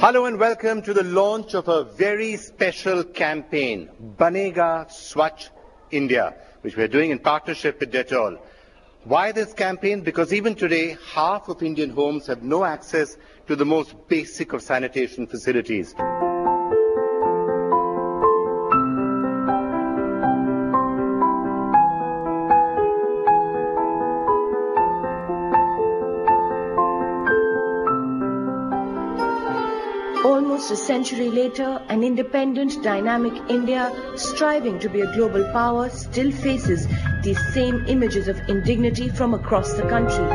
Hello and welcome to the launch of a very special campaign, Banega Swachh India, which we are doing in partnership with Dettol. Why this campaign? Because even today, half of Indian homes have no access to the most basic of sanitation facilities. Almost a century later, an independent, dynamic India, striving to be a global power, still faces these same images of indignity from across the country.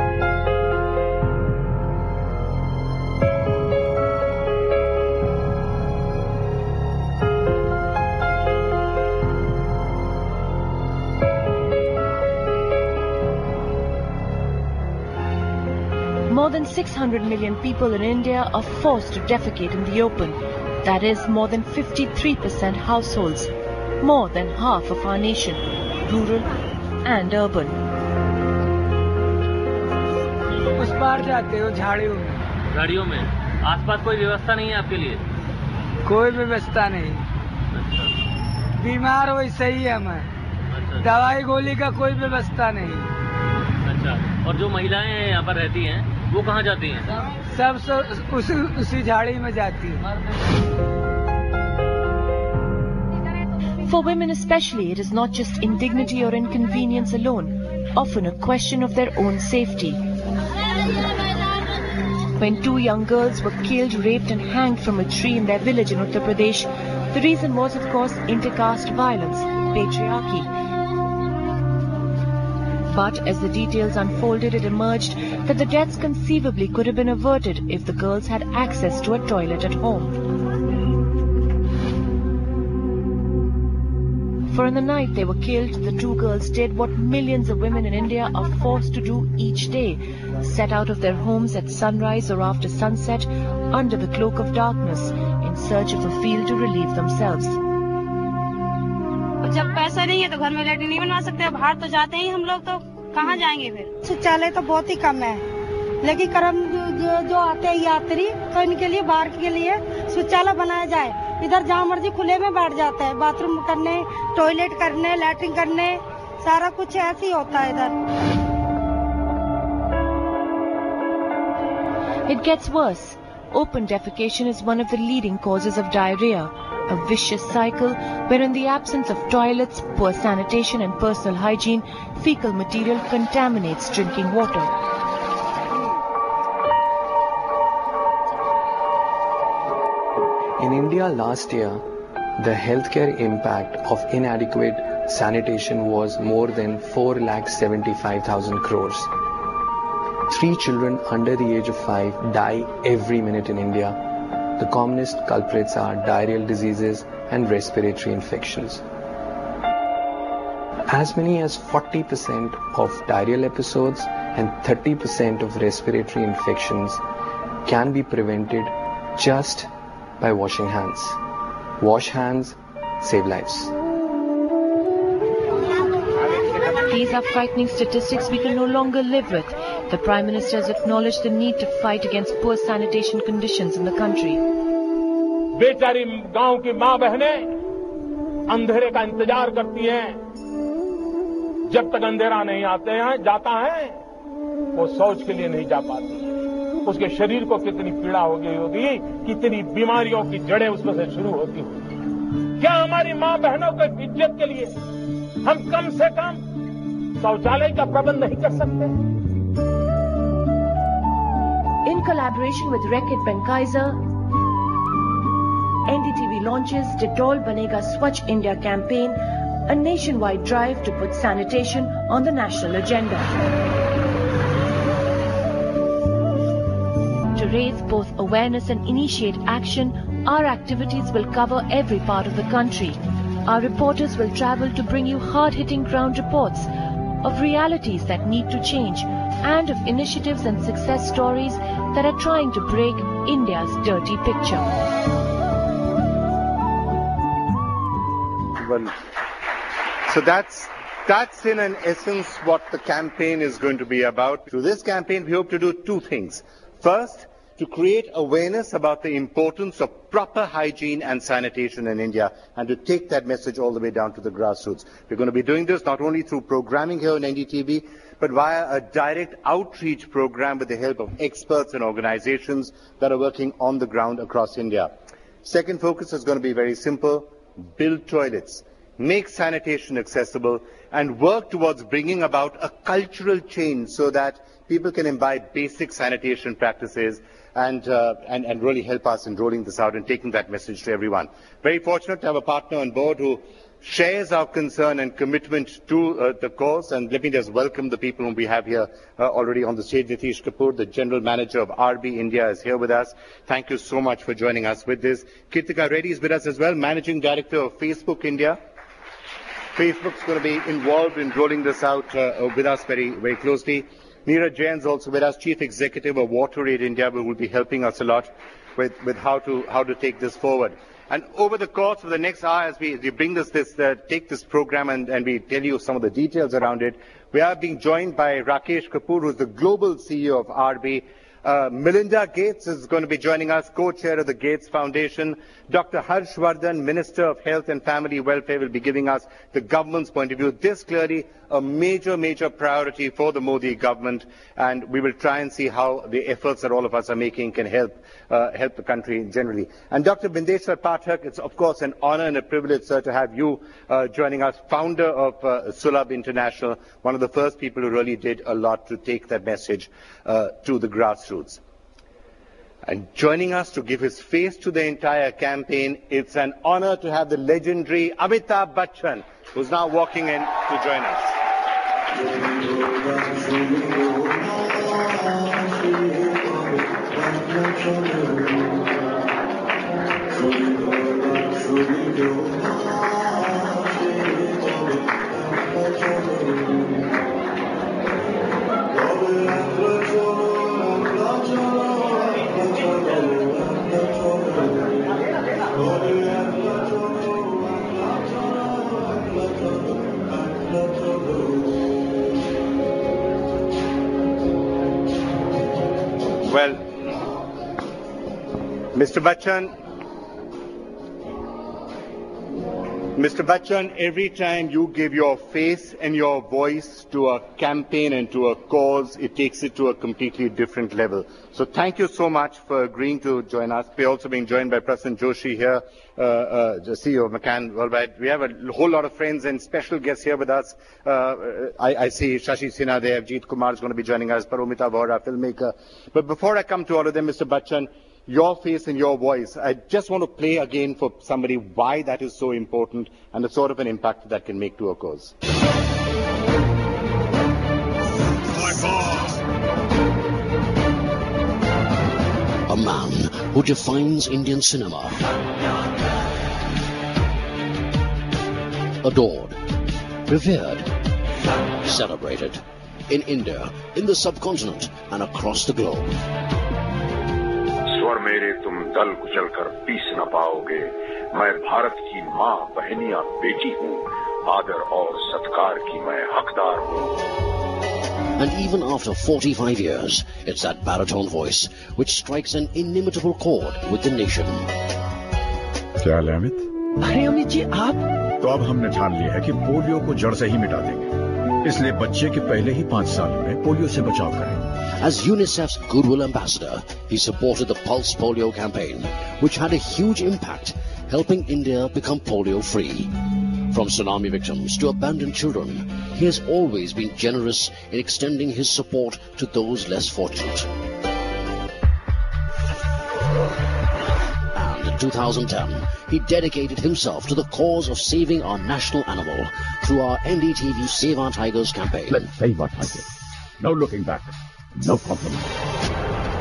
More than 600 million people in India are forced to defecate in the open. That is more than 53% households, more than half of our nation, rural and urban. उस पार जाते हो झाड़ियों में? झाड़ियों में आसपास कोई व्यवस्था नहीं है आपके लिए? कोई व्यवस्था नहीं। अच्छा। बीमार हो सही है मैं। अच्छा। दवाई गोली का कोई व्यवस्था नहीं। अच्छा। और जो महिलाएं यहाँ पर रहती हैं वो कहाँ जाती हैं? सब उसी झाड़ी में जाती हैं। For women especially, it is not just indignity or inconvenience alone, often a question of their own safety. When two young girls were killed, raped and hanged from a tree in their village in Uttar Pradesh, the reason was of course intercaste violence, patriarchy. But as the details unfolded, it emerged that the deaths conceivably could have been averted if the girls had access to a toilet at home. For in the night they were killed, the two girls did what millions of women in India are forced to do each day, set out of their homes at sunrise or after sunset under the cloak of darkness in search of a field to relieve themselves. जब पैसा नहीं है तो घर में latrine नहीं बनवा सकते, बाहर तो जाते ही हम लोग, तो कहाँ जाएंगे फिर? शौचालय तो बहुत ही कम है, लेकिन कर्म जो आते हैं यात्री, तो इनके लिए बाहर के लिए शौचालय बनाया जाए। इधर जहाँ मर्जी खुले में बैठ जाते हैं, बाथरूम करने, टॉयलेट करने, लैट्रिन करने, सारा कुछ ऐसे ही होता है इधर। It gets worse. Open defecation is one of the leading causes of diarrhea, a vicious cycle where in the absence of toilets, poor sanitation and personal hygiene, fecal material contaminates drinking water. In India last year, the healthcare impact of inadequate sanitation was more than 4,75,000 crores. 3 children under the age of 5 die every minute in India. The commonest culprits are diarrheal diseases and respiratory infections. As many as 40% of diarrheal episodes and 30% of respiratory infections can be prevented just by washing hands. Wash hands, save lives. These are frightening statistics we can no longer live with. The Prime Minister has acknowledged the need to fight against poor sanitation conditions in the country. बेचारी गांव की मां बहनें अंधेरे का इंतजार करती हैं, जब तक अंधेरा नहीं जाता है वो शौच के लिए नहीं जा पाती। उसके शरीर को कितनी पीड़ा हो गई होगी, कितनी बीमारियों की जड़ें उसमें से शुरू होती होगी। क्या हमारी मां बहनों की इज्जत के लिए हम कम से कम शौचालय का प्रबंध नहीं कर सकते? In collaboration with Reckitt Benckiser, NDTV launches Dettol Banega Swachh India campaign, a nationwide drive to put sanitation on the national agenda. To raise both awareness and initiate action, our activities will cover every part of the country. Our reporters will travel to bring you hard-hitting ground reports of realities that need to change and of initiatives and success stories that are trying to break India's dirty picture. So that's in an essence what the campaign is going to be about. Through this campaign, we hope to do two things. First, to create awareness about the importance of proper hygiene and sanitation in India, and to take that message all the way down to the grassroots. We're going to be doing this not only through programming here on NDTV, but via a direct outreach program with the help of experts and organizations that are working on the ground across India. Second focus is going to be very simple: build toilets, make sanitation accessible, and work towards bringing about a cultural change so that people can imbibe basic sanitation practices and really help us in rolling this out and taking that message to everyone. Very fortunate to have a partner on board who shares our concern and commitment to the cause. And let me just welcome the people whom we have here already on the stage. Nitish Kapoor, the General Manager of RB India, is here with us. Thank you so much for joining us with this. Kirtika Reddy is with us as well, Managing Director of Facebook India. Facebook's going to be involved in rolling this out with us very, very closely. Neeraj Jain is also with us, Chief Executive of WaterAid India, who will be helping us a lot with how to take this forward. And over the course of the next hour, as we bring take this program and we tell you some of the details around it, we are being joined by Rakesh Kapoor, who is the Global CEO of RB. Melinda Gates is going to be joining us, co-chair of the Gates Foundation. Dr. Harshvardhan, Minister of Health and Family Welfare, will be giving us the government's point of view. This clearly a major priority for the Modi government, and we will try and see how the efforts that all of us are making can help the country generally. And Dr. Bindeshwar Pathak, it's of course an honor and a privilege, sir, to have you joining us, founder of Sulabh International, one of the first people who really did a lot to take that message to the grassroots. And joining us to give his face to the entire campaign, it's an honor to have the legendary Amitabh Bachchan, who's now walking in to join us. Well, Mr. Bachchan, every time you give your face and your voice to a campaign and to a cause, it takes it to a completely different level. So thank you so much for agreeing to join us. We're also being joined by Prasanna Joshi here, the CEO of McCann Worldwide. We have a whole lot of friends and special guests here with us. I see Shashi Sinha there, Jeet Kumar is going to be joining us, Paromita Vohra, filmmaker. But before I come to all of them, Mr. Bachchan, your face and your voice, I just want to play again for somebody why that is so important and the sort of an impact that can make to a cause. A man who defines Indian cinema. Adored, revered, celebrated in India, in the subcontinent and across the globe. स्वर मेरे तुम दल कुचल कर piece न पाओगे, मैं भारत की माँ बहनियां बेटी हूँ, आदर और सत्कार की मैं हकदार हूँ. And even after 45 years, it's that baritone voice which strikes an inimitable chord with the nation. क्या हाल है अमित? अरे अमित जी आप? तो अब हमने ठान लिया है कि पोलियो को जड़ से ही मिटा देंगे. इसलिए बच्चे के पहले ही 5 साल में पोलियो से बचाव करें. As UNICEF's Goodwill Ambassador, he supported the Pulse Polio campaign, which had a huge impact, helping India become polio-free. From tsunami victims to abandoned children, he has always been generous in extending his support to those less fortunate. And in 2010, he dedicated himself to the cause of saving our national animal through our NDTV Save Our Tigers campaign. Let's save our tigers. No looking back. No compromise.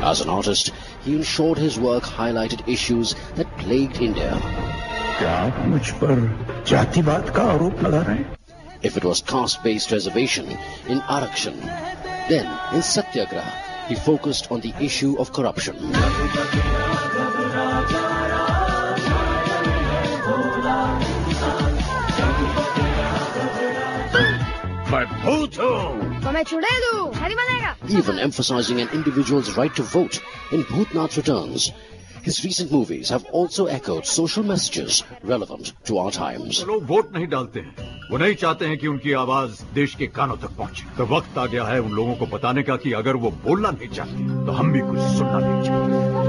As an artist, he ensured his work highlighted issues that plagued India. If it was caste-based reservation in Arakshan, then in Satyagraha, he focused on the issue of corruption. मैं भूत हूँ। तो मैं मैं छुड़े दूं, नहीं बनेगा. Even emphasizing an individual's right to vote in Bhutnath Returns. His recent movies have also echoed social messages relevant to our times. लोग वोट नहीं डालते हैं, वो नहीं चाहते हैं कि उनकी आवाज देश के कानों तक पहुंचे. तो वक्त आ गया है उन लोगों को बताने का कि अगर वो बोलना नहीं चाहते तो हम भी कुछ सुनना नहीं चाहते.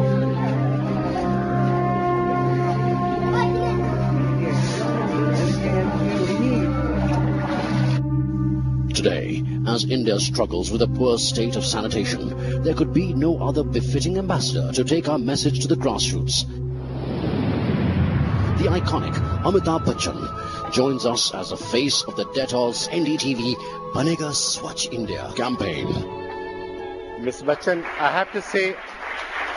Today, as India struggles with a poor state of sanitation, there could be no other befitting ambassador to take our message to the grassroots. The iconic Amitabh Bachchan joins us as the face of the Dettol's NDTV Banega Swachh India campaign. Mr. Bachchan, I have to say,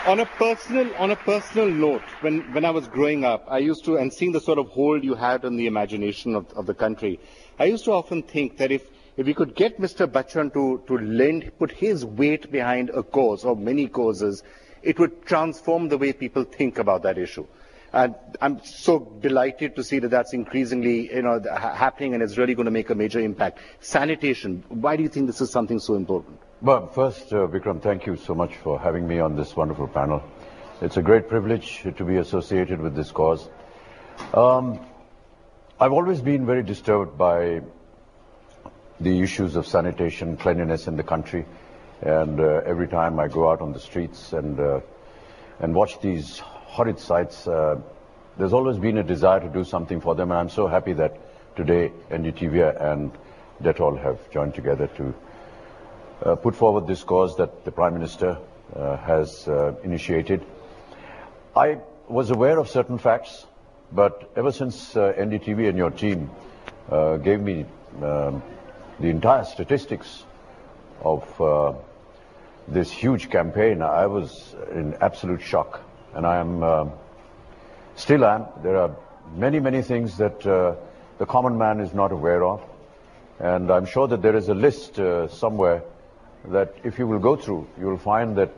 on a personal note, when I was growing up, I used to, and seeing the sort of hold you had on the imagination of the country, I used to often think that if we could get Mr. Bachchan to put his weight behind a cause or many causes, it would transform the way people think about that issue. And I'm so delighted to see that that's increasingly, happening, and it's really going to make a major impact. Sanitation. Why do you think this is something so important? Well, first, Vikram, thank you so much for having me on this wonderful panel. It's a great privilege to be associated with this cause. I've always been very disturbed by the issues of sanitation, cleanliness in the country, and every time I go out on the streets and watch these horrid sights, there's always been a desire to do something for them, and I'm so happy that today NDTV and Dettol have joined together to put forward this cause that the Prime Minister has initiated. I was aware of certain facts, but ever since NDTV and your team gave me the entire statistics of this huge campaign, I was in absolute shock, and I am, still am. There are many, many things that the common man is not aware of, and I'm sure that there is a list somewhere that if you will go through, you will find that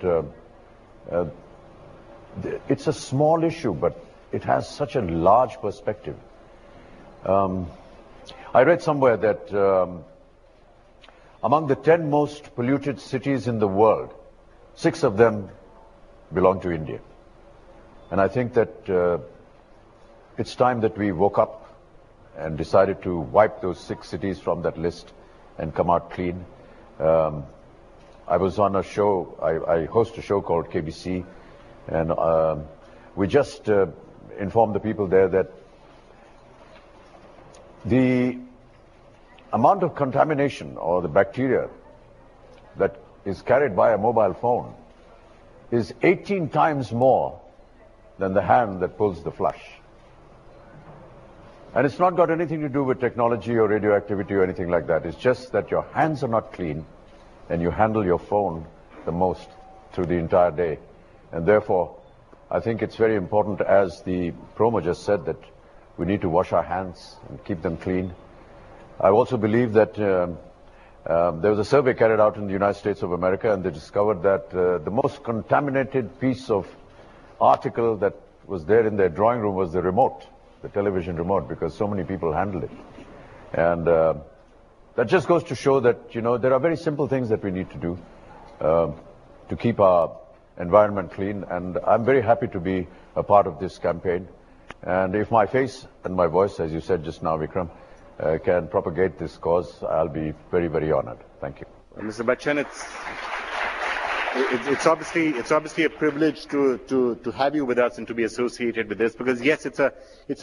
it's a small issue, but it has such a large perspective. I read somewhere that among the 10 most polluted cities in the world, 6 of them belong to India. And I think that it's time that we woke up and decided to wipe those 6 cities from that list and come out clean. I was on a show, I host a show called KBC, and we just informed the people there that the amount of contamination or the bacteria that is carried by a mobile phone is 18 times more than the hand that pulls the flush. And it's not got anything to do with technology or radioactivity or anything like that. It's just that your hands are not clean and you handle your phone the most through the entire day. And therefore, I think it's very important, as the promo just said, that we need to wash our hands and keep them clean. I also believe that there was a survey carried out in the United States of America, and they discovered that the most contaminated piece of article that was there in their drawing room was the remote, the television remote, because so many people handled it. And that just goes to show that, there are very simple things that we need to do to keep our environment clean. And I'm very happy to be a part of this campaign. And if my face and my voice, as you said just now, Vikram, can propagate this cause, I'll be very, very honored. Thank you. Mr. Bachchan, it's obviously a privilege to have you with us and to be associated with this, because yes, it's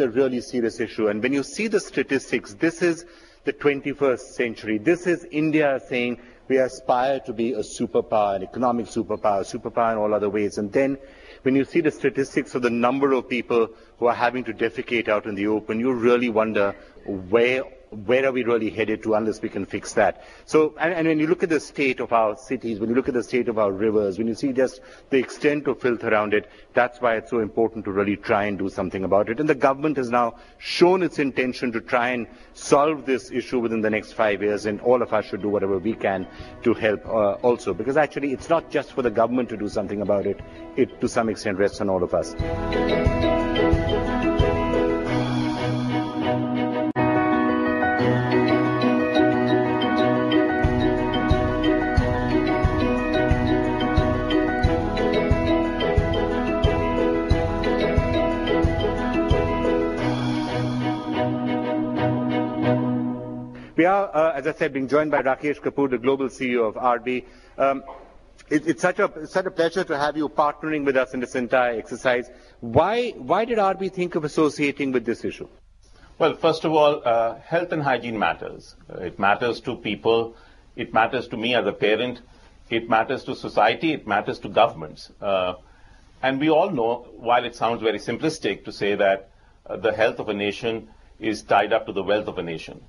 a really serious issue. And when you see the statistics, this is the 21st century. This is India saying we aspire to be a superpower, an economic superpower in all other ways. And then when you see the statistics of the number of people who are having to defecate out in the open, you really wonder where are we really headed to unless we can fix that. So, and when you look at the state of our cities, when you look at the state of our rivers, when you see just the extent of filth around it, that's why it's so important to really try and do something about it. And the government has now shown its intention to try and solve this issue within the next 5 years, and all of us should do whatever we can to help also, because actually it's not just for the government to do something about it, it to some extent rests on all of us. We are, as I said, being joined by Rakesh Kapoor, the global CEO of RB. It's such a pleasure to have you partnering with us in this entire exercise. Why did RB think of associating with this issue? Well, first of all, health and hygiene matters. It matters to people. It matters to me as a parent. It matters to society. It matters to governments. And we all know, while it sounds very simplistic to say that the health of a nation is tied up to the wealth of a nation,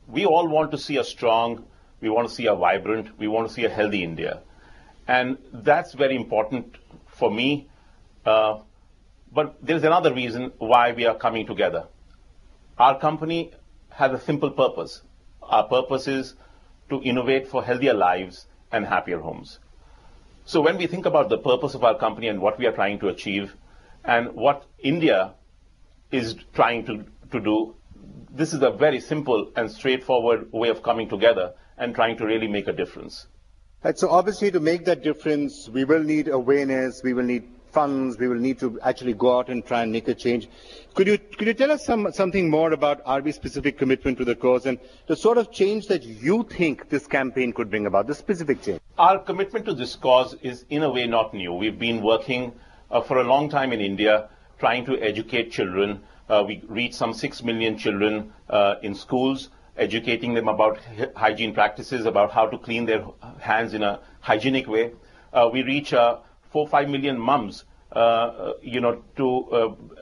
we all want to see a strong, we want to see a vibrant, we want to see a healthy India. And that's very important for me. But there's another reason why we are coming together. Our company has a simple purpose. Our purpose is to innovate for healthier lives and happier homes. So when we think about the purpose of our company and what we are trying to achieve and what India is trying to do, this is a very simple and straightforward way of coming together and trying to really make a difference. Right, so obviously to make that difference, we will need awareness, we will need funds, we will need to actually go out and try and make a change. Could you tell us something more about RB's specific commitment to the cause and the sort of change that you think this campaign could bring about, the specific change? Our commitment to this cause is in a way not new. We've been working for a long time in India trying to educate children. We reach some 6 million children in schools, educating them about hygiene practices, about how to clean their hands in a hygienic way. We reach 4-5 million mums,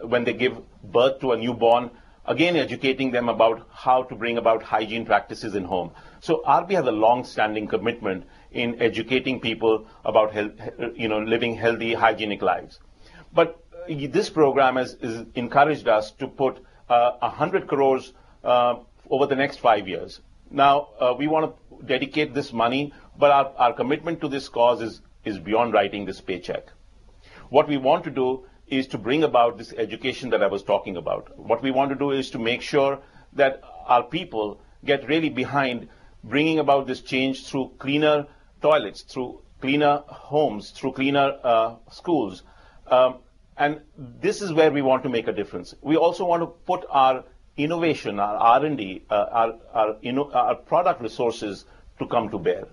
when they give birth to a newborn, again educating them about how to bring about hygiene practices in home. So RB has a long-standing commitment in educating people about living healthy, hygienic lives. But this program has encouraged us to put 100 crores over the next 5 years. Now, we want to dedicate this money, but our commitment to this cause is beyond writing this paycheck. What we want to do is to bring about this education that I was talking about. What we want to do is to make sure that our people get really behind bringing about this change through cleaner toilets, through cleaner homes, through cleaner schools. And this is where we want to make a difference. We also want to put our innovation, our R&D, our product resources to come to bear.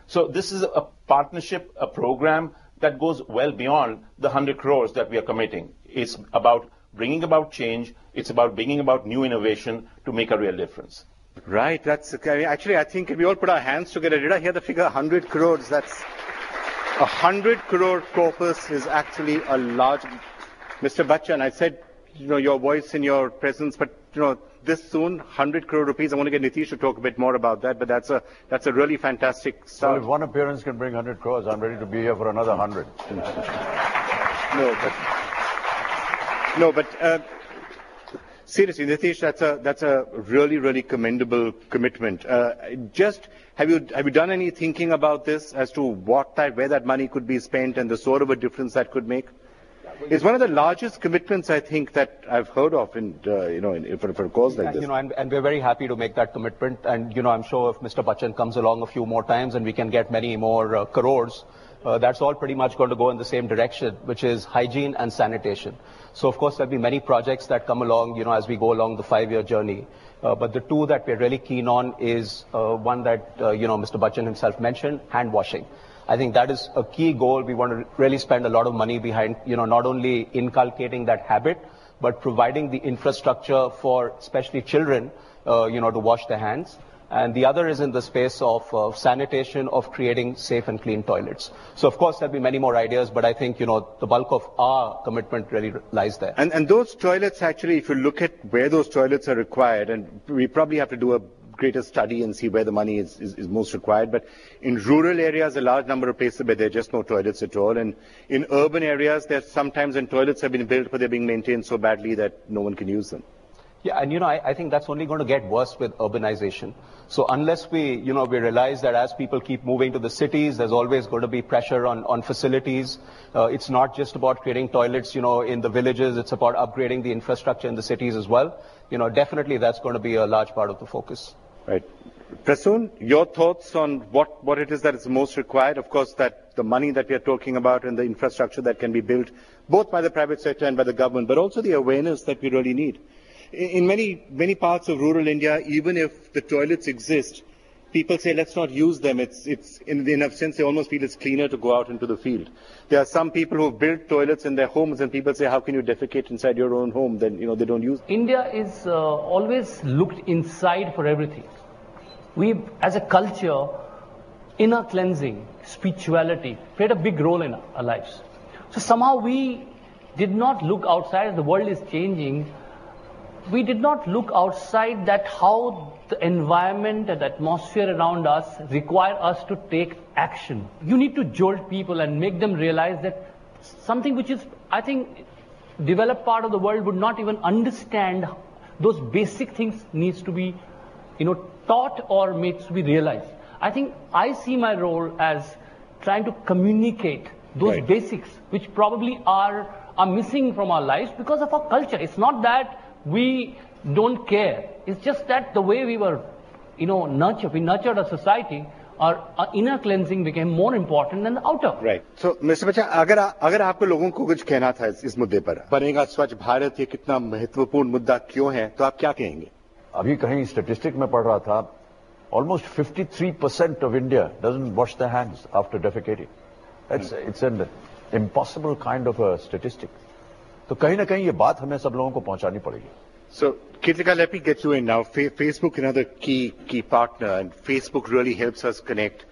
So this is a partnership, a program that goes well beyond the 100 crores that we are committing. It's about bringing about change. It's about bringing about new innovation to make a real difference. Right. Actually, I think if we all put our hands together, did I hear the figure 100 crores? That's 100 crore corpus is actually a large. Mr. Bachchan, I said, your voice and your presence, but this soon, 100 crore rupees. I want to get Nitish to talk a bit more about that, but that's a really fantastic start. Well, if one appearance can bring 100 crores, I'm ready to be here for another 100. Seriously, Nitish, that's a really, really commendable commitment. Have you done any thinking about this as to where that money could be spent and the sort of a difference that could make? It's one of the largest commitments, I think, that I've heard of for a cause like this. And we're very happy to make that commitment. And, I'm sure if Mr. Bachchan comes along a few more times and we can get many more crores, that's all pretty much going to go in the same direction, which is hygiene and sanitation. So, of course, there'll be many projects that come along, as we go along the 5-year journey. But the two that we're really keen on is one that, Mr. Bachchan himself mentioned, hand washing. I think that is a key goal. We want to really spend a lot of money behind, not only inculcating that habit, but providing the infrastructure for especially children, to wash their hands. And the other is in the space of sanitation, of creating safe and clean toilets. So, of course, there'll be many more ideas, but I think, the bulk of our commitment really lies there. And those toilets, actually, if you look at where those toilets are required, and we probably have to do a greater study and see where the money is most required. But in rural areas, a large number of places where there are just no toilets at all. And in urban areas, there's sometimes when toilets have been built, but they're being maintained so badly that no one can use them. Yeah, and I think that's only going to get worse with urbanization. So unless we realize that as people keep moving to the cities, there's always going to be pressure on facilities. It's not just about creating toilets, in the villages. It's about upgrading the infrastructure in the cities as well. Definitely that's going to be a large part of the focus. Right. Prasoon, your thoughts on what it is that is most required? Of course, that the money that we are talking about and the infrastructure that can be built, both by the private sector and by the government, but also the awareness that we really need. in many parts of rural India, even if the toilets exist, people say, let's not use them. It's in a sense, they almost feel it's cleaner to go out into the field. There are some people who have built toilets in their homes, and people say, how can you defecate inside your own home? Then, they don't use them. India is always looked inside for everything. We, as a culture, inner cleansing, spirituality, played a big role in our lives. So somehow we did not look outside. As the world is changing, we did not look outside that how the environment and the atmosphere around us require us to take action. You need to jolt people and make them realize that something which is, I think, developed part of the world would not even understand those basic things needs to be, taught or made to be realized. I think I see my role as trying to communicate those basics which probably are missing from our lives because of our culture. It's not that we don't care. It's just that the way we were, nurtured, we nurtured a society, our inner cleansing became more important than the outer. Right. So, Mr. Bachchan, अगर आपको लोगों को कुछ कहना था इस मुद्दे पर, बनेगा स्वच्छ भारत ये कितना महत्वपूर्ण मुद्दा क्यों है, तो आप क्या कहेंगे? अभी कहीं स्टैटिस्टिक में पढ़ रहा था, almost 53% of India doesn't wash their hands after defecating. It's an impossible kind of a statistic. तो कहीं ना कहीं ये बात हमें सब लोगों को पहुंचानी पड़ेगी. So, Kirtika, let me get you in now. Facebook, another key partner, and Facebook really helps us connect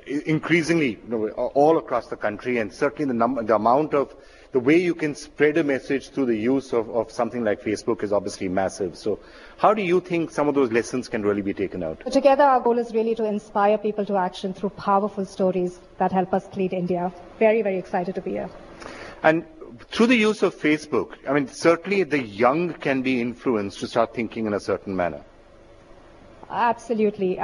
increasingly, all across the country, and certainly the way you can spread a message through the use of something like Facebook is obviously massive. So, how do you think some of those lessons can really be taken out? Together, our goal is really to inspire people to action through powerful stories that help us lead India. Very, very excited to be here. And through the use of Facebook, I mean, certainly the young can be influenced to start thinking in a certain manner. Absolutely.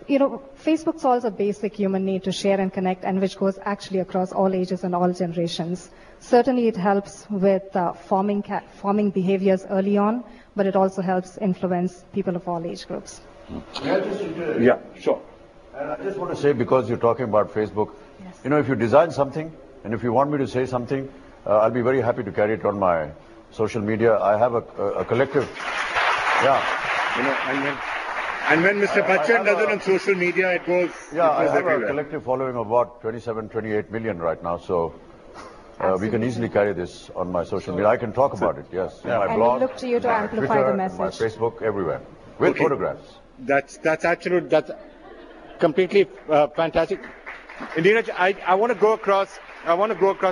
Facebook solves a basic human need to share and connect, and which goes actually across all ages and all generations. Certainly it helps with forming behaviors early on, but it also helps influence people of all age groups. Yeah, sure. And I just want to say, because you're talking about Facebook, if you design something, and if you want me to say something, I'll be very happy to carry it on my social media. I have a collective, and when Mr. Bachchan does it on social media, it goes. Yeah, I have a collective following of about 28 million right now, so we can easily carry this on my social media. I can talk about it, yes. Yeah. My blog, we look to you to amplify Twitter, the message. my Facebook, everywhere, with photographs. That's completely fantastic. Neeraj, I want to go across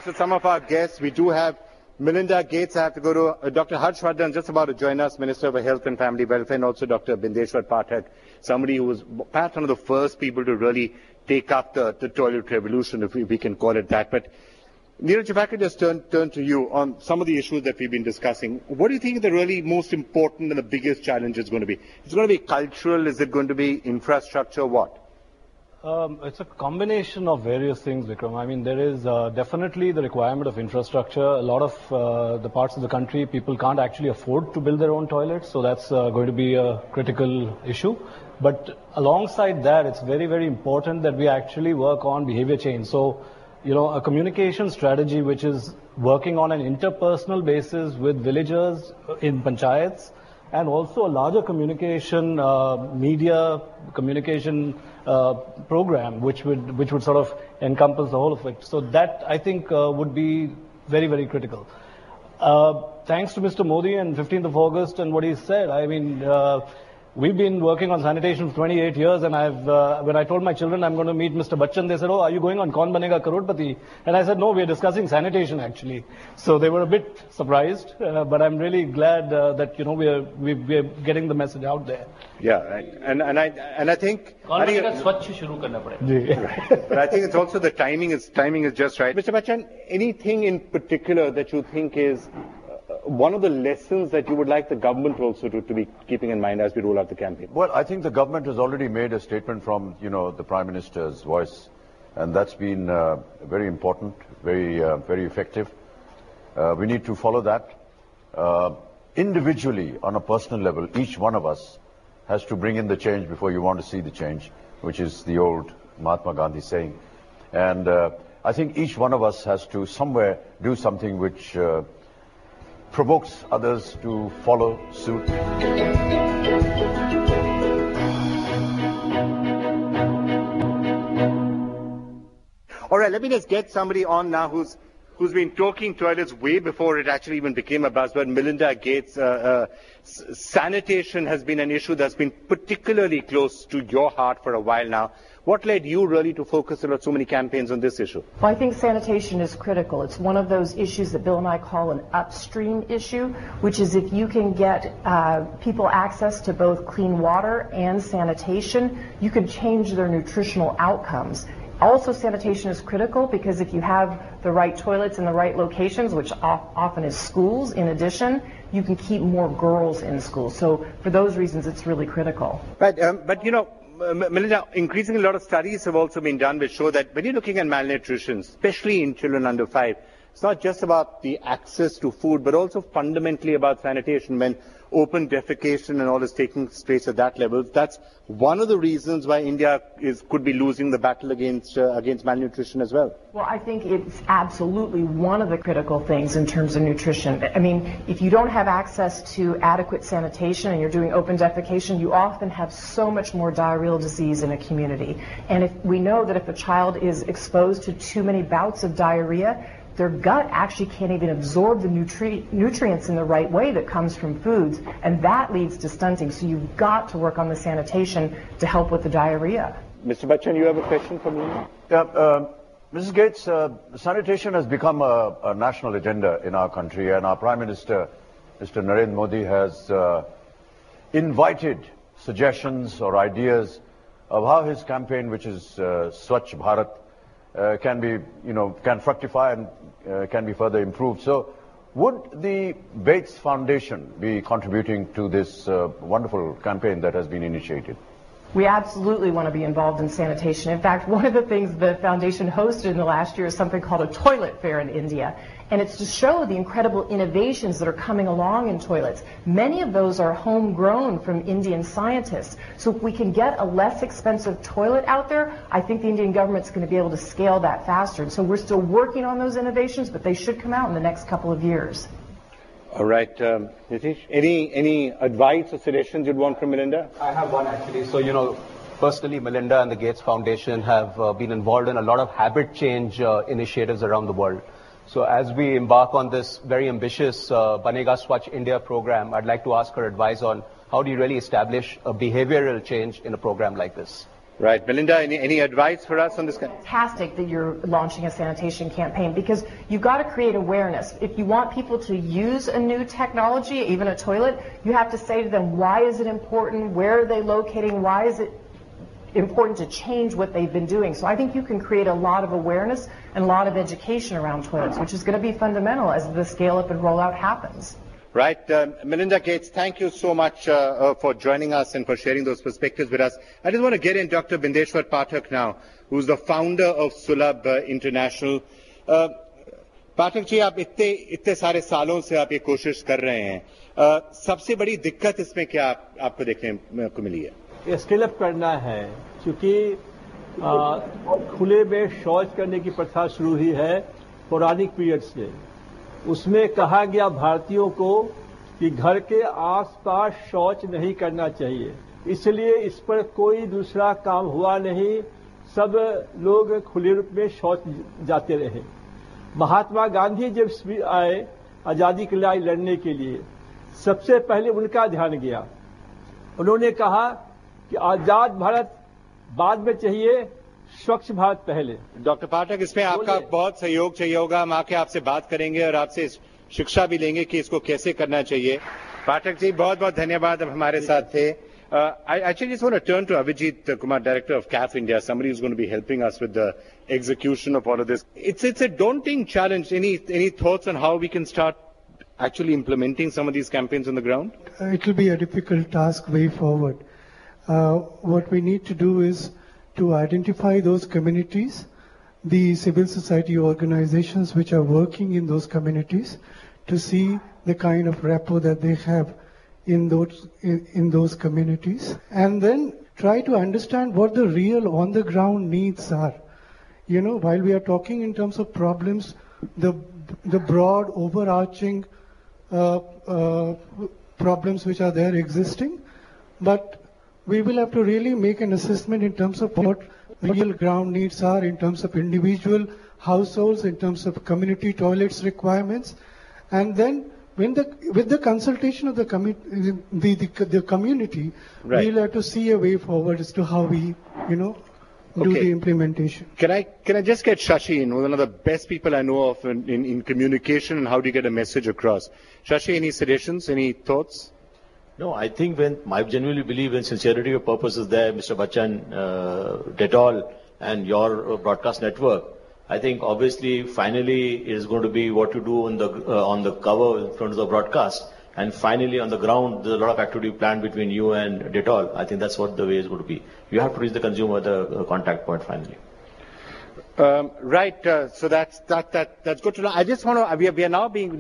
with some of our guests. We do have Melinda Gates. I have to go to Dr. Harshvardhan, just about to join us, Minister of Health and Family Welfare, and also Dr. Bindeshwar Pathak, somebody who was perhaps one of the first people to really take up the toilet revolution, if we can call it that. But Neeraj, if I could just turn to you on some of the issues that we've been discussing. What do you think the really most important and the biggest challenge is going to be? Is it going to be cultural? Is it going to be infrastructure? What? It's a combination of various things, Vikram. I mean, there is definitely the requirement of infrastructure. A lot of the parts of the country, people can't actually afford to build their own toilets, so that's going to be a critical issue. But alongside that, it's very, very important that we actually work on behavior change. So, a communication strategy which is working on an interpersonal basis with villagers in panchayats, and also a larger communication, media communication program, which would sort of encompass the whole of it. So that, I think, would be very, very critical. Thanks to Mr. Modi and 15th of August and what he said, I mean, we've been working on sanitation for 28 years, and when I told my children I'm going to meet Mr. Bachchan, they said, "Oh, are you going on Kaun Banega Crorepati?" And I said, "No, we're discussing sanitation actually." So they were a bit surprised, but I'm really glad that we're getting the message out there. Yeah, and I think. But I think it's also the timing is just right. Mr. Bachchan, anything in particular that you think is one of the lessons that you would like the government also to be keeping in mind as we roll out the campaign? Well, I think the government has already made a statement from, the Prime Minister's voice, and that's been very important, very effective. We need to follow that. Individually, on a personal level, each one of us has to bring in the change before you want to see the change, which is the old Mahatma Gandhi saying. And I think each one of us has to somewhere do something which provokes others to follow suit. All right, let me just get somebody on now who's been talking toilets way before it actually even became a buzzword. Melinda Gates, sanitation has been an issue that's been particularly close to your heart for a while now. What led you really to focus on so many campaigns on this issue? Well, I think sanitation is critical. It's one of those issues that Bill and I call an upstream issue, which is if you can get people access to both clean water and sanitation, you can change their nutritional outcomes. Also, sanitation is critical because if you have the right toilets in the right locations, which often is schools in addition, you can keep more girls in school. So for those reasons, it's really critical. Right, but you know, Melinda, increasingly a lot of studies have also been done which show that when you're looking at malnutrition, especially in children under 5, it's not just about the access to food, but also fundamentally about sanitation. When open defecation and all is taking place at that level, that's one of the reasons why India could be losing the battle against malnutrition as well. Well, I think it's absolutely one of the critical things in terms of nutrition. I mean, if you don't have access to adequate sanitation and you're doing open defecation, you often have so much more diarrheal disease in a community. And if we know that if a child is exposed to too many bouts of diarrhea, their gut actually can't even absorb the nutrients in the right way that comes from foods, and that leads to stunting. So you've got to work on the sanitation to help with the diarrhea. Mr. Bachchan, you have a question for me? Yeah, Mrs. Gates, sanitation has become a national agenda in our country, and our Prime Minister, Mr. Narendra Modi, has invited suggestions or ideas of how his campaign, which is Swachh Bharat, can fructify and can be further improved. So would the Bates Foundation be contributing to this wonderful campaign that has been initiated? We absolutely want to be involved in sanitation. In fact, one of the things the foundation hosted in the last year is something called a toilet fair in India. And it's to show the incredible innovations that are coming along in toilets. Many of those are homegrown from Indian scientists. So if we can get a less expensive toilet out there, I think the Indian government's going to be able to scale that faster. And so we're still working on those innovations, but they should come out in the next couple of years. All right, Nitish, any advice or suggestions you'd want from Melinda? I have one actually. So, personally, Melinda and the Gates Foundation have been involved in a lot of habit change initiatives around the world. So as we embark on this very ambitious Banega Swachh India program, I'd like to ask her advice on how do you really establish a behavioral change in a program like this? Right. Melinda, any advice for us on this? Fantastic that you're launching a sanitation campaign because you've got to create awareness. If you want people to use a new technology, even a toilet, you have to say to them, why is it important? Where are they locating? Why is it important to change what they've been doing? So I think you can create a lot of awareness and a lot of education around toilets, which is going to be fundamental as the scale up and rollout happens. Right. Melinda Gates, thank you so much for joining us and for sharing those perspectives with us. I just want to get in Dr. Bindeshwar Pathak now, who's the founder of Sulabh International. Pathak ji, आप इतने सारे सालों से आप ये कोशिश कर रहे हैं. सबसे बड़ी दिक्कत इसमें क्या आपको देखने को मिली है? ये स्केल अप करना है, क्योंकि खुले में शौच करने की प्रथा शुरू हुई है पौराणिक पीरियड से. उसमें कहा गया भारतीयों को कि घर के आसपास शौच नहीं करना चाहिए, इसलिए इस पर कोई दूसरा काम हुआ नहीं, सब लोग खुले रूप में शौच जाते रहे. महात्मा गांधी जब आए आजादी के लिए लड़ने के लिए, सबसे पहले उनका ध्यान गया. उन्होंने कहा कि आजाद भारत बाद में चाहिए, स्वच्छ भारत पहले. डॉक्टर पाठक, इसमें आपका बहुत सहयोग चाहिए होगा. हम आके आपसे बात करेंगे और आपसे शिक्षा भी लेंगे कि इसको कैसे करना चाहिए. पाठक जी, बहुत बहुत धन्यवाद, अब हमारे साथ थे. I actually just want to turn to Avijit Kumar, Director of CAF India, somebody who's going to be helping us with the execution of all of this. It's a daunting challenge. Any thoughts on how we can start actually implementing some of these campaigns on the ground? It will be a difficult task way forward. What we need to do is to identify those communities, the civil society organizations which are working in those communities, to see the kind of rapport that they have in those communities, and then try to understand what the real on the ground needs are. While we are talking in terms of problems, the broad overarching problems which are there existing, but we will have to really make an assessment in terms of what real ground needs are, in terms of individual households, in terms of community toilets requirements, and then with the consultation of the community, right, we'll have to see a way forward as to how we, do the implementation. Can I just get Shashi in, one of the best people I know of in communication, and how do you get a message across? Shashi, any suggestions, any thoughts? No, I think I genuinely believe when sincerity of purpose is there, Mr. Bachchan, Dettol, and your broadcast network, I think obviously finally it is going to be what you do on the cover in front of the broadcast, and finally on the ground there's a lot of activity planned between you and Dettol. I think that's what the way is going to be. You have to reach the consumer, the contact point finally. Right. So that's good to know. I just want to.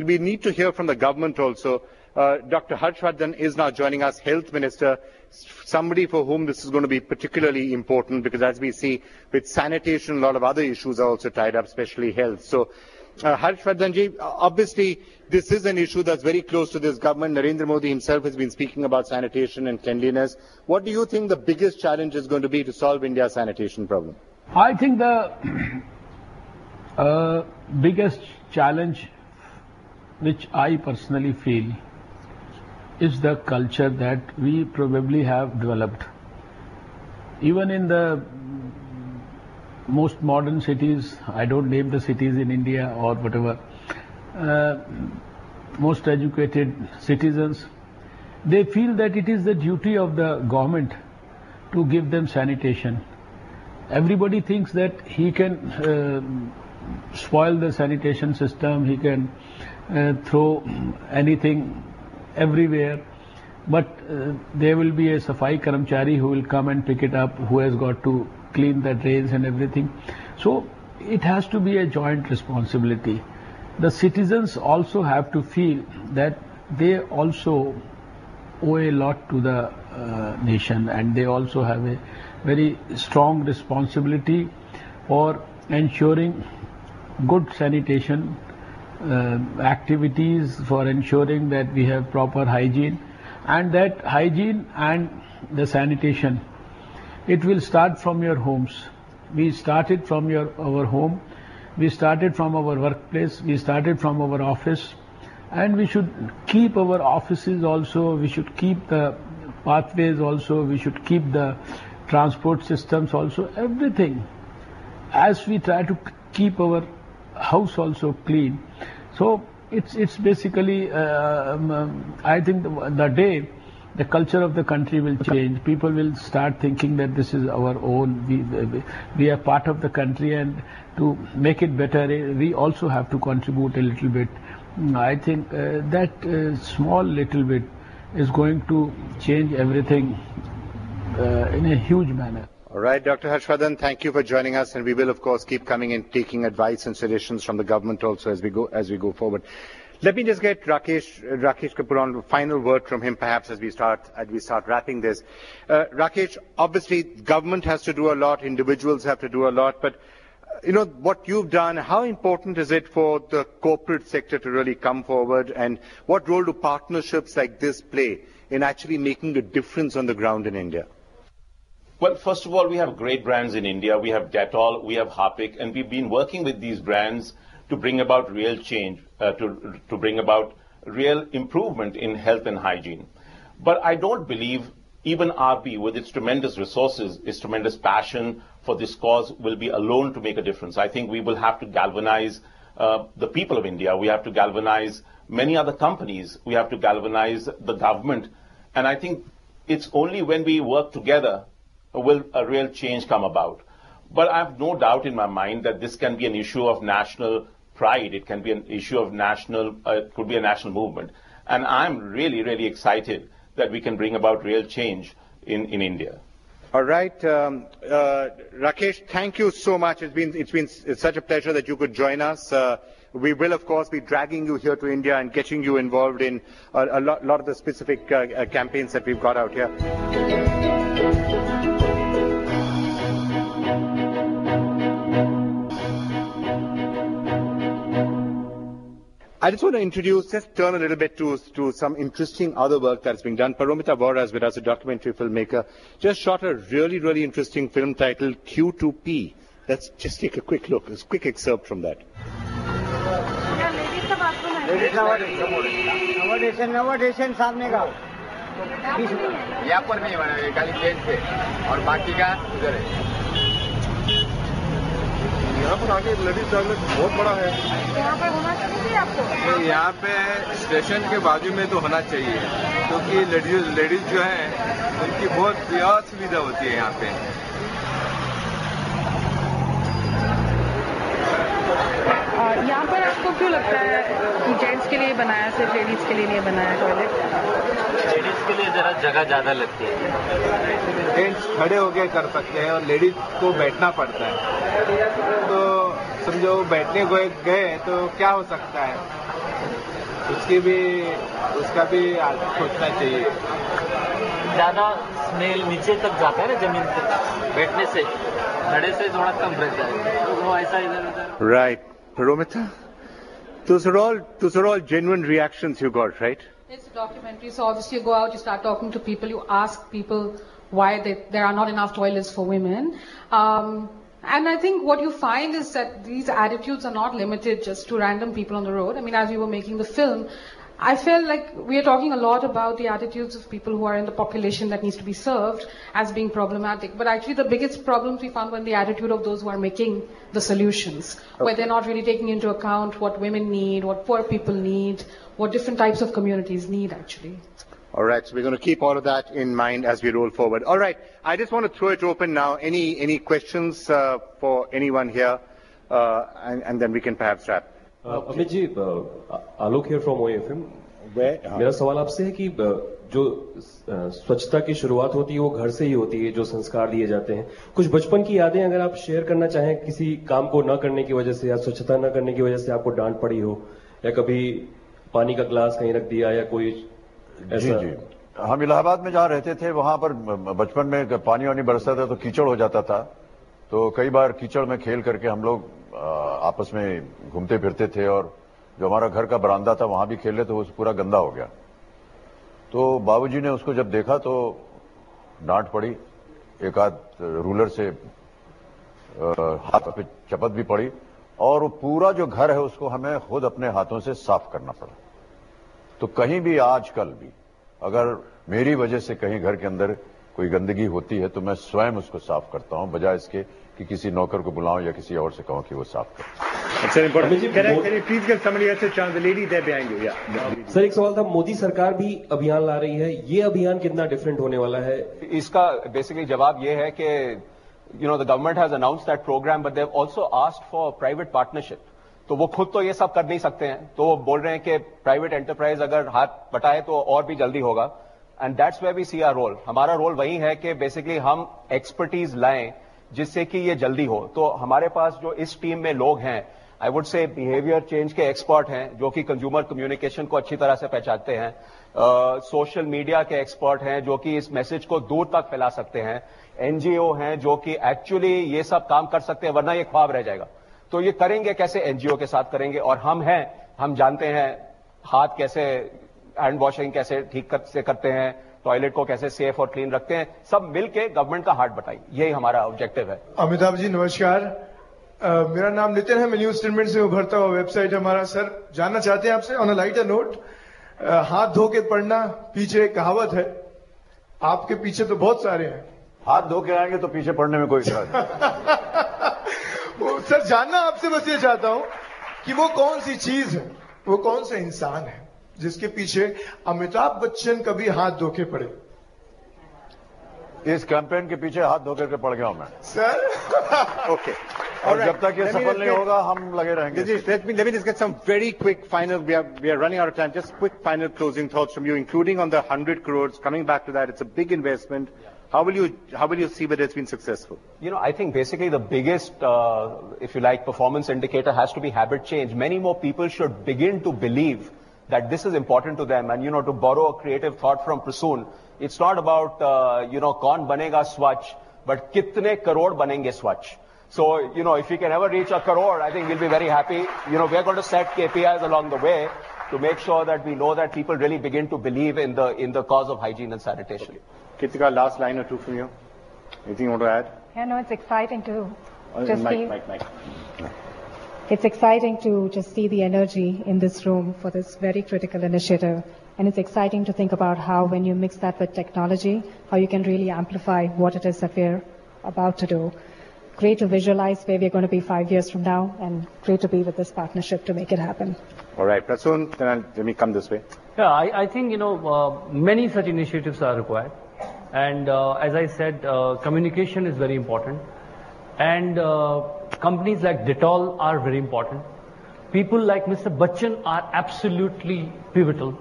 We need to hear from the government also. Dr. Harshvardhan is now joining us, Health Minister, somebody for whom this is going to be particularly important, because as we see with sanitation, a lot of other issues are also tied up, especially health. So, Harshvardhan ji, obviously this is an issue that's very close to this government. Narendra Modi himself has been speaking about sanitation and cleanliness. What do you think the biggest challenge is going to be to solve India's sanitation problem? I think the biggest challenge which I personally feel is the culture that we probably have developed. Even in the most modern cities, I don't name the cities in India or whatever, most educated citizens, they feel that it is the duty of the government to give them sanitation. Everybody thinks that he can spoil the sanitation system, he can throw anything everywhere, but there will be a Safai Karamchari who will come and pick it up, who has got to clean the drains and everything. So it has to be a joint responsibility. The citizens also have to feel that they also owe a lot to the nation, and they also have a very strong responsibility for ensuring good sanitation activities, for ensuring that we have proper hygiene, and that hygiene and the sanitation, it will start from your homes. We started from our home, we started from our workplace, we started from our office, and we should keep our offices also, we should keep the pathways also, we should keep the transport systems also, everything, as we try to keep our house also clean. So it's basically, I think the day the culture of the country will change, people will start thinking that this is our own, we are part of the country, and to make it better, we also have to contribute a little bit. I think that small little bit is going to change everything in a huge manner. All right, Dr. Harshvardhan, thank you for joining us, and we will, of course, keep coming and taking advice and suggestions from the government also as we go forward. Let me just get Rakesh Kapoor on, final word from him, perhaps, as we start wrapping this. Rakesh, obviously, government has to do a lot, individuals have to do a lot, but what you've done, how important is it for the corporate sector to really come forward, and what role do partnerships like this play in actually making a difference on the ground in India? Well, first of all, we have great brands in India. We have Dettol, we have Harpic, and we've been working with these brands to bring about real change, to bring about real improvement in health and hygiene. But I don't believe even RB, with its tremendous resources, its tremendous passion for this cause, will be alone to make a difference. I think we will have to galvanize the people of India. We have to galvanize many other companies. We have to galvanize the government. And I think it's only when we work together will a real change come about. But I have no doubt in my mind that this can be an issue of national pride. It can be an issue of it could be a national movement. And I'm really, really excited that we can bring about real change in India. All right. Rakesh, thank you so much. It's been such a pleasure that you could join us. We will, of course, be dragging you here to India and getting you involved in a lot of the specific campaigns that we've got out here. I just want to introduce, just turn a little bit to some interesting other work that's being done. Paromita Vora is with us, a documentary filmmaker, just shot a really, really interesting film titled Q2P. Let's just take a quick look, a quick excerpt from that. नवोडेशन सामने का यहाँ पर नहीं बना है, खाली plane पे और बाकी का उधर है। यहाँ पर आगे लेडीज टॉयलेट बहुत बड़ा है। यहाँ पे होना चाहिए आपको? यहाँ पे स्टेशन के बाजू में तो होना चाहिए, क्योंकि लेडीज जो है उनकी बहुत असुविधा होती है यहाँ पे। यहाँ पर आपको क्यों लगता है कि जेंट्स के लिए बनाया, सिर्फ लेडीज के लिए नहीं बनाया टॉयलेट? लेडीज के लिए जरा जगह ज्यादा लगती है। जेंट्स खड़े होके कर सकते हैं और लेडीज को बैठना पड़ता है, तो समझो बैठने गए तो क्या हो सकता है, उसका भी सोचना चाहिए। ज्यादा स्मेल नीचे तक जाता है ना जमीन तक, बैठने से खड़े से थोड़ा कम रहता है, तो वो ऐसा इधर। Right. Paromita, those are all genuine reactions you got, right? It's a documentary, so obviously you go out, you start talking to people, you ask people why there are not enough toilets for women. And I think what you find is that these attitudes are not limited just to random people on the road. I mean, as we were making the film, I felt like we are talking a lot about the attitudes of people who are in the population that needs to be served as being problematic. But actually the biggest problems we found were in the attitude of those who are making the solutions, where they're not really taking into account what women need, what poor people need, what different types of communities need actually. All right, so we're going to keep all of that in mind as we roll forward. All right, I just want to throw it open now. Any questions for anyone here? And then we can perhaps wrap. Amit ji, Alok here from OFM। मेरा सवाल आपसे है कि जो स्वच्छता की शुरुआत होती है वो घर से ही होती है, जो संस्कार दिए जाते हैं। कुछ बचपन की यादें अगर आप शेयर करना चाहें, किसी काम को न करने की वजह से या स्वच्छता न करने की वजह से आपको डांट पड़ी हो, या कभी पानी का ग्लास कहीं रख दिया, या कोई ऐसा? जी, हम इलाहाबाद में जहाँ रहते थे वहां पर बचपन में पानी वानी बरसता था तो कीचड़ हो जाता था, तो कई बार कीचड़ में खेल करके हम लोग आपस में घूमते फिरते थे, और जो हमारा घर का बरामदा था वहां भी खेले तो वो पूरा गंदा हो गया। तो बाबूजी ने उसको जब देखा तो डांट पड़ी, एक आध रूलर से हाथ पे चपत भी पड़ी, और वो पूरा जो घर है उसको हमें खुद अपने हाथों से साफ करना पड़ा। तो कहीं भी आजकल भी अगर मेरी वजह से कहीं घर के अंदर कोई गंदगी होती है तो मैं स्वयं उसको साफ करता हूं, बजाय इसके कि किसी नौकर को बुलाऊं या किसी और से कहूं कि वो साफ करे। It's important. Can I please give somebody else a chance? The lady there behind you. Yeah. Sir, एक सवाल था, मोदी सरकार भी अभियान ला रही है, ये अभियान कितना डिफरेंट होने वाला है? इसका बेसिकली जवाब ये है कि the government has announced that program, but they've also asked for private partnership. तो वो खुद तो ये सब कर नहीं सकते हैं, तो वो बोल रहे हैं कि प्राइवेट एंटरप्राइज अगर हाथ बटाए तो और भी जल्दी होगा। And that's where we see our role. हमारा रोल वही है कि बेसिकली हम एक्सपर्टीज लाएं जिससे कि ये जल्दी हो। तो हमारे पास जो इस टीम में लोग हैं, I would say behaviour change के एक्सपर्ट हैं जो कि कंज्यूमर कम्युनिकेशन को अच्छी तरह से पहचानते हैं, सोशल मीडिया के एक्सपर्ट हैं जो कि इस मैसेज को दूर तक फैला सकते हैं, एनजीओ हैं जो कि एक्चुअली ये सब काम कर सकते हैं, वरना ये ख्वाब रह जाएगा। तो ये करेंगे कैसे? एनजीओ के साथ करेंगे, और हम जानते हैं हाथ कैसे, हैंड वॉशिंग कैसे ठीक से करते हैं, टॉयलेट को कैसे सेफ और क्लीन रखते हैं, सब मिलके गवर्नमेंट का हाथ बटाई, यही हमारा ऑब्जेक्टिव है। अमिताभ जी नमस्कार, मेरा नाम नितिन है, मैं न्यूज स्टेटमेंट से उभरता हुआ वेबसाइट हमारा। सर, जानना चाहते हैं आपसे ऑन अ लाइटर नोट, हाथ धो के पढ़ना, पीछे एक कहावत है, आपके पीछे तो बहुत सारे हैं। हाथ धो के आएंगे तो पीछे पढ़ने में कोई सर, जानना आपसे बस ये चाहता हूं कि वो कौन सी चीज है, वो कौन सा इंसान है जिसके पीछे अमिताभ बच्चन कभी हाथ धो के पड़े? इस कैंपेन के पीछे हाथ धो करके पड़ गया हूं मैं सर। ओके, और जब तक ये सफल नहीं होगा हम लगे रहेंगे। Let me just get some very quick final. We are running out of time. Just quick final closing thoughts from you, including on the 100 crores. Coming back to that, it's a big investment. How will you see whether it's been successful? I think basically the biggest, if you like, performance indicator has to be habit change. Many more people should begin to believe that this is important to them. And, to borrow a creative thought from Prasoon, it's not about, kaun banega swachh, but kitne crore banenge swachh. So, if we can ever reach 1 crore, I think we'll be very happy. We're going to set KPIs along the way to make sure that we know that people really begin to believe in the cause of hygiene and sanitation. Okay. Kritika, last line or two from you. Anything you want to add? Yeah, no, it's exciting to Mike. It's exciting to just see the energy in this room for this very critical initiative. And it's exciting to think about how, when you mix that with technology, how you can really amplify what it is that we're about to do. Great to visualize where we're going to be 5 years from now, and great to be with this partnership to make it happen. All right, Prasoon, then let me come this way. Yeah, I think, many such initiatives are required. And as I said, communication is very important. And companies like Dettol are very important. People like Mr. Bachchan are absolutely pivotal.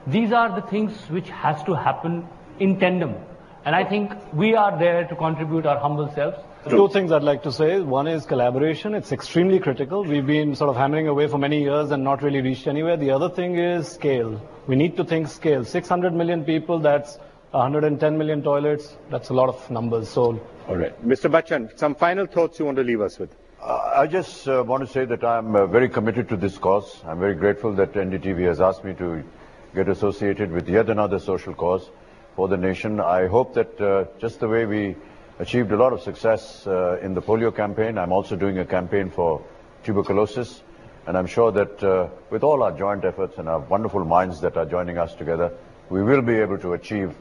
These are the things which has to happen in tandem. And I think we are there to contribute our humble selves. Two things I'd like to say. One is collaboration. It's extremely critical. We've been sort of hammering away for many years and not really reached anywhere. The other thing is scale. We need to think scale. 600 million people, that's 110 million toilets. That's a lot of numbers. So, all right. Mr. Bachchan, some final thoughts you want to leave us with? I just want to say that I'm very committed to this cause. I'm very grateful that NDTV has asked me to get associated with yet another social cause for the nation. I hope that just the way we achieved a lot of success in the polio campaign, I'm also doing a campaign for tuberculosis. And I'm sure that with all our joint efforts and our wonderful minds that are joining us together, we will be able to achieve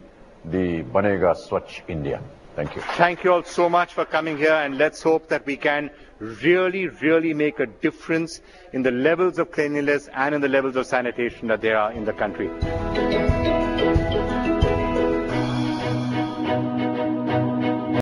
the Banega Swachh India. Thank you. Thank you all so much for coming here, and let's hope that we can really make a difference in the levels of cleanliness and in the levels of sanitation that there are in the country.